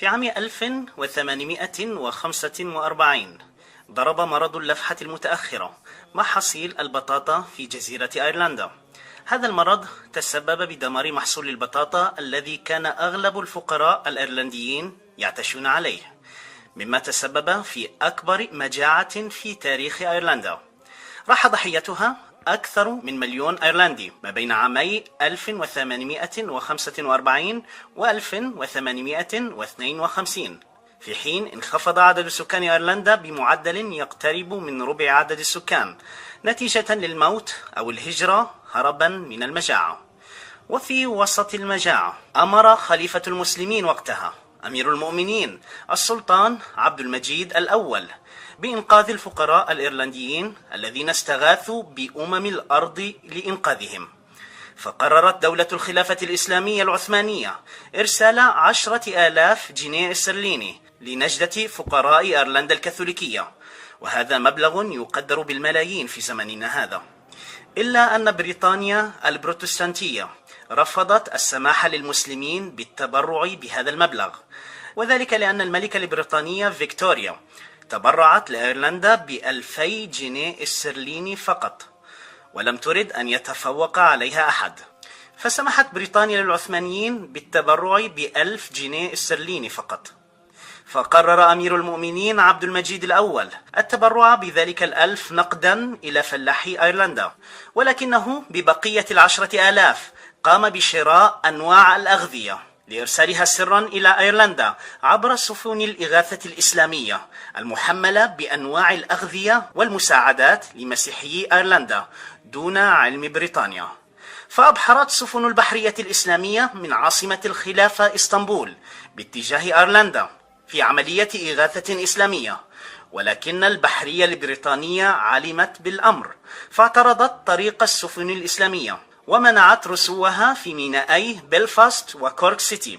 في عام 1845 ضرب مرض اللفحة المتأخرة محاصيل البطاطا في جزيرة أيرلندا. هذا المرض تسبب بدمار محصول البطاطا الذي كان أغلب الفقراء الأيرلنديين يعتشون عليه، مما تسبب في أكبر مجاعة في تاريخ أيرلندا. راح ضحيتها أكثر من 1,000,000 أيرلندي ما بين عامي 1845 و 1852، في حين انخفض عدد سكان أيرلندا بمعدل يقترب من ربع عدد السكان نتيجة للموت أو الهجرة هربا من المجاعة. وفي وسط المجاعة أمر خليفة المسلمين وقتها أمير المؤمنين السلطان عبد المجيد الأول بإنقاذ الفقراء الإيرلنديين الذين استغاثوا بأمم الأرض لإنقاذهم. فقررت دولة الخلافة الإسلامية العثمانية إرسال 10,000 جنيه استرليني لنجدة فقراء أيرلندا الكاثوليكية، وهذا مبلغ يقدر بالملايين في زمننا هذا. إلا أن بريطانيا البروتستانتية رفضت السماح للمسلمين بالتبرع بهذا المبلغ، وذلك لأن الملكة البريطانية فيكتوريا تبرعت لأيرلندا ب2,000 جنيه استرليني فقط، ولم ترد أن يتفوق عليها أحد، فسمحت بريطانيا للعثمانيين بالتبرع ب1,000 جنيه استرليني فقط. فقرر أمير المؤمنين عبد المجيد الأول التبرع بذلك 1,000 نقدا إلى فلاحي أيرلندا، ولكنه ببقية 10,000 قام بشراء أنواع الأغذية لإرسالها سرا إلى أيرلندا عبر سفن الإغاثة الإسلامية المحملة بأنواع الأغذية والمساعدات لمسيحيي أيرلندا دون علم بريطانيا. فأبحرت سفن البحرية الإسلامية من عاصمة الخلافة إسطنبول باتجاه أيرلندا في عملية إغاثة إسلامية، ولكن البحرية البريطانية علمت بالأمر فاعترضت طريق السفن الإسلامية ومنعت رسوها في مينائي بلفاست وكورك سيتي.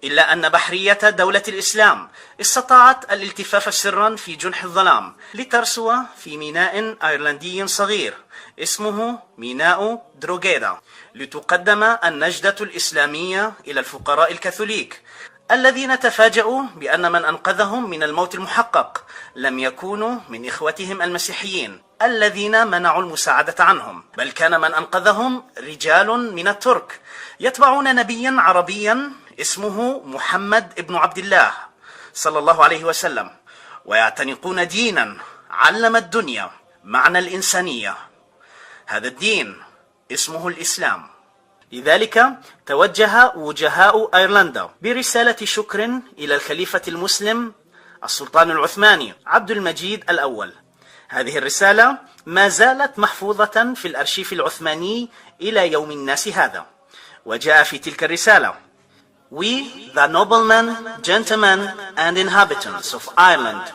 إلا أن بحرية دولة الإسلام استطاعت الالتفاف سرا في جنح الظلام لترسو في ميناء أيرلندي صغير اسمه ميناء دروغيدا لتقدم النجدة الإسلامية إلى الفقراء الكاثوليك الذين تفاجؤوا بأن من أنقذهم من الموت المحقق لم يكونوا من إخوتهم المسيحيين الذين منعوا المساعدة عنهم، بل كان من أنقذهم رجال من الترك يتبعون نبيا عربيا اسمه محمد ابن عبد الله صلى الله عليه وسلم، ويعتنقون دينا علم الدنيا معنى الإنسانية. هذا الدين اسمه الإسلام. لذلك توجه وجهاء أيرلندا برسالة شكر إلى الخليفة المسلم السلطان العثماني عبد المجيد الأول. هذه الرسالة ما زالت محفوظة في الأرشيف العثماني إلى يوم الناس هذا، وجاء في تلك الرسالة: We, the noblemen, gentlemen and inhabitants of Ireland,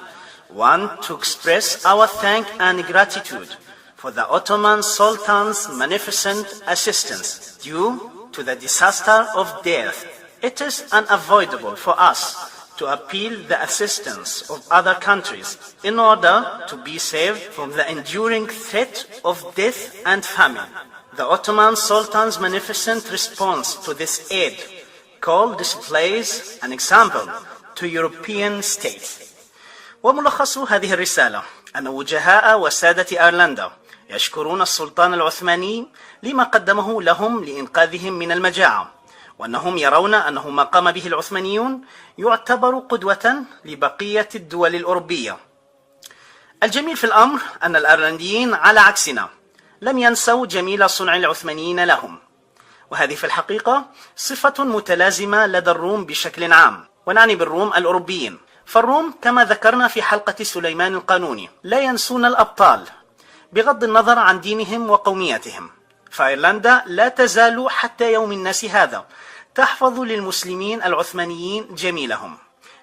want to express our thanks and gratitude for the Ottoman Sultan's magnificent assistance due to the disaster of death. It is unavoidable for us to appeal the assistance of other countries in order to be saved from the enduring threat of death and famine. The Ottoman Sultan's magnificent response to this aid call displays an example to European states. وملخص هذه الرسالة أن وجهاء وسادة أيرلندا يشكرون السلطان العثماني لما قدمه لهم لإنقاذهم من المجاعة، وأنهم يرون أنه ما قام به العثمانيون يعتبر قدوة لبقية الدول الأوروبية. الجميل في الأمر أن الأيرلنديين على عكسنا لم ينسوا جميل صنع العثمانيين لهم، وهذه في الحقيقة صفة متلازمة لدى الروم بشكل عام، ونعني بالروم الأوروبيين. فالروم كما ذكرنا في حلقة سليمان القانوني لا ينسون الأبطال بغض النظر عن دينهم وقوميتهم. فأيرلندا لا تزال حتى يوم الناس هذا تحفظ للمسلمين العثمانيين جميلهم،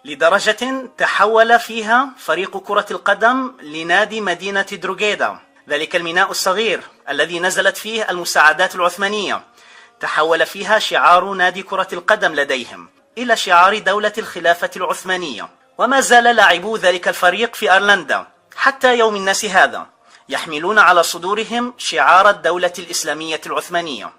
لدرجة تحول فيها فريق كرة القدم لنادي مدينة دروغيدا، ذلك الميناء الصغير الذي نزلت فيه المساعدات العثمانية، تحول فيها شعار نادي كرة القدم لديهم إلى شعار دولة الخلافة العثمانية. وما زال لاعبو ذلك الفريق في أيرلندا حتى يوم الناس هذا يحملون على صدورهم شعار الدولة الإسلامية العثمانية.